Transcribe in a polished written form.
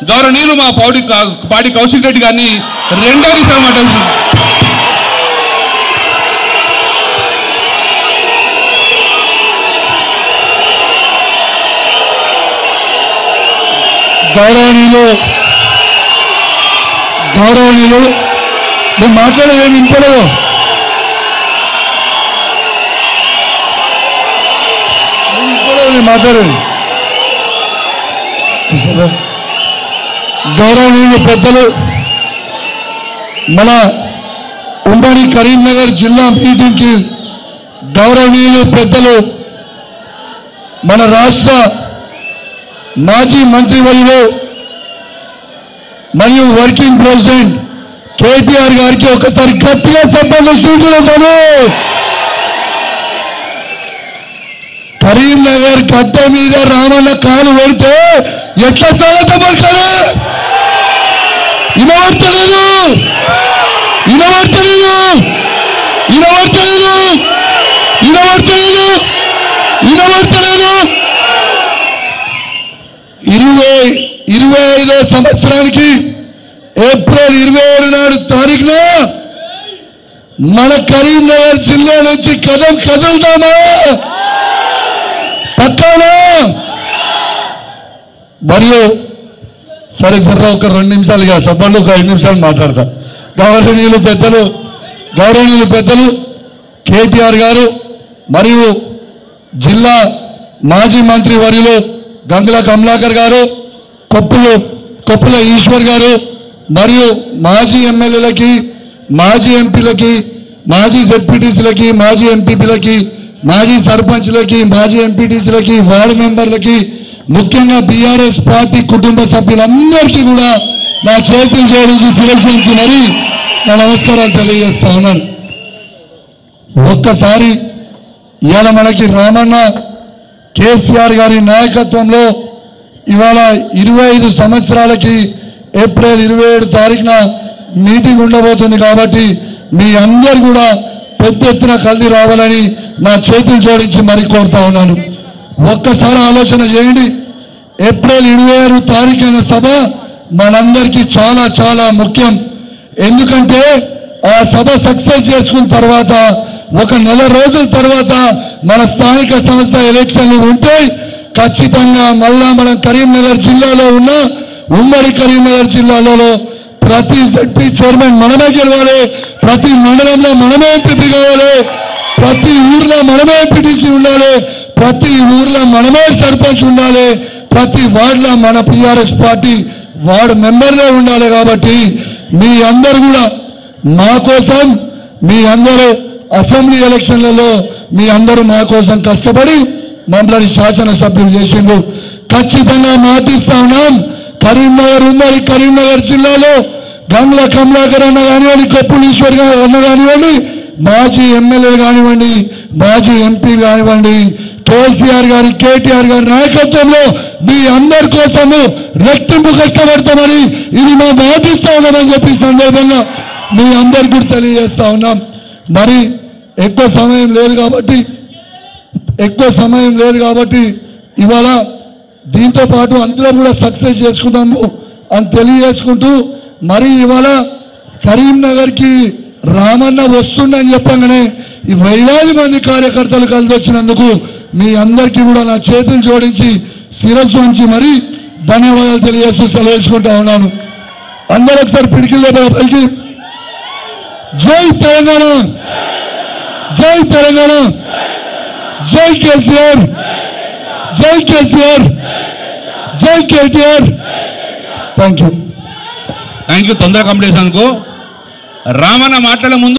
గౌరవనీయులు మా పాడి కౌశిక్ రెడ్డి గారిని రెండోసారి మాట్లాడుతున్నారు. గౌరవనీయులు నేను మాట్లాడేది వినపడదు. మాట్లాడేది గౌరవనీయులు పెద్దలు మన ఉమ్మడి కరీంనగర్ జిల్లా మీటింగ్కి గౌరవనీయులు పెద్దలు మన రాష్ట్ర మాజీ మంత్రివర్యులు మరియు వర్కింగ్ ప్రెసిడెంట్ కేటీఆర్ గారికి ఒకసారి గట్టిగా చెప్పాలి. సూచనలు కరీంనగర్ గడ్డ మీద రామన్న కాలు పెడితే ఎట్లా స్వాగతం పడతారు? వినబడతలేదు వినబడతలేదు వినబడతలేదు వినబడతలేదు వినబడతలేదు. 25వ సంవత్సరానికి ఏప్రిల్ 27 నాడు తారీఖున మన కరీంనగర్ జిల్లా నుంచి కదులుతామా? పక్కానా? మరియు సరే సరే ఒక 2 నిమిషాలుగా సభలో ఒక 5 నిమిషాలు మాట్లాడతా. గౌరవనీయులు పెద్దలు కేటీఆర్ గారు మరియు జిల్లా మాజీ మంత్రి వర్యులు గంగుల కమలాకర్ గారు, కొప్పుల ఈశ్వర్ గారు మరియు మాజీ ఎమ్మెల్యేలకి, మాజీ ఎంపీలకి, మాజీ జెడ్పీటీసీలకి, మాజీ ఎంపీపీలకి, మాజీ సర్పంచ్లకి, మాజీ ఎంపీటీసీలకి, వార్డు మెంబర్లకి, ముఖ్యంగా బీఆర్ఎస్ పార్టీ కుటుంబ సభ్యులందరికీ కూడా నా చేతులు జోడించి శిరసించి మరీ నా నమస్కారాలు తెలియజేస్తా ఉన్నాను. ఒక్కసారి ఇవాళ మనకి రామన్న కేసీఆర్ గారి నాయకత్వంలో ఇవాళ 25 సంవత్సరాలకి ఏప్రిల్ 27 తారీఖున మీటింగ్ ఉండబోతుంది. కాబట్టి మీ అందరు కూడా పెద్ద ఎత్తున కలిసి రావాలని నా చేతులు జోడించి మరీ కోరుతా ఉన్నాను. ఒక్కసారి ఆలోచన చేయండి. ఏప్రిల్ 27 తారీఖున సభ మనందరికీ చాలా చాలా ముఖ్యం. ఎందుకంటే ఆ సభ సక్సెస్ చేసుకున్న తర్వాత ఒక నెల రోజుల తర్వాత మన స్థానిక సంస్థ ఎలక్షన్లు ఉంటాయి. ఖచ్చితంగా మళ్ళా మనం కరీంనగర్ జిల్లాలో ఉన్న ఉమ్మడి కరీంనగర్ జిల్లాలో ప్రతి జెడ్పీ చైర్మన్ మనమే గెలవాలి, ప్రతి మండలంలో మనమే ఎంపీ కావాలి, ప్రతి ఊర్లో మనమే ఎంపీటీసీ ఉండాలి, ప్రతి ఊర్లో మనమే సర్పంచ్ ఉండాలి, ప్రతి వార్డులో మన టీఆర్ఎస్ పార్టీ వార్డు మెంబర్లే ఉండాలి. కాబట్టి మీ అందరూ కూడా మా కోసం, మీ అందరూ అసెంబ్లీ ఎలక్షన్లలో మీ అందరూ మా కోసం కష్టపడి మమ్మల్ని శాసనసభ్యులు చేసిండ్రు. ఖచ్చితంగా మాటిస్తా ఉన్నాం. ఉమ్మడి కరీంనగర్ జిల్లాలో గంగుల కమలాకర్ అన్న కానివ్వండి, కొప్పుల ఈశ్వర్ అన్న కానివ్వండి, మాజీ ఎమ్మెల్యేలు కానివ్వండి, మాజీ ఎంపీ కానివ్వండి, కేసీఆర్ గారి కేటీఆర్ గారి నాయకత్వంలో మీ అందరి కోసము రెట్టింపు కష్టపడతామని ఇది మా మాటిస్తా ఉన్నామని చెప్పి సందర్భంగా మీ అందరికి కూడా తెలియజేస్తా ఉన్నాం. మరి ఎక్కువ సమయం లేదు కాబట్టి ఇవాళ దీంతో పాటు అందరూ కూడా సక్సెస్ చేసుకుందాము అని తెలియజేసుకుంటూ, మరి ఇవాళ కరీంనగర్కి రామన్న వస్తుండని చెప్పగానే ఈ వేలాది మంది కార్యకర్తలు కలిసి వచ్చినందుకు మీ అందరికీ కూడా నా చేతులు జోడించి శిరస్సు ఉంచి మరీ ధన్యవాదాలు తెలియజేస్తూ సెలవుకుంటా ఉన్నాను. అందరూ ఒకసారి పిడికిల్ పైకి జై తెలంగాణ, జై తెలంగాణ, జై కేసీఆర్, జై కేసీఆర్, జై కేటీఆర్. Thank you. తొందరగా కంప్లీట్ చేసినందుకు. రామన్న మాట్లాడే ముందు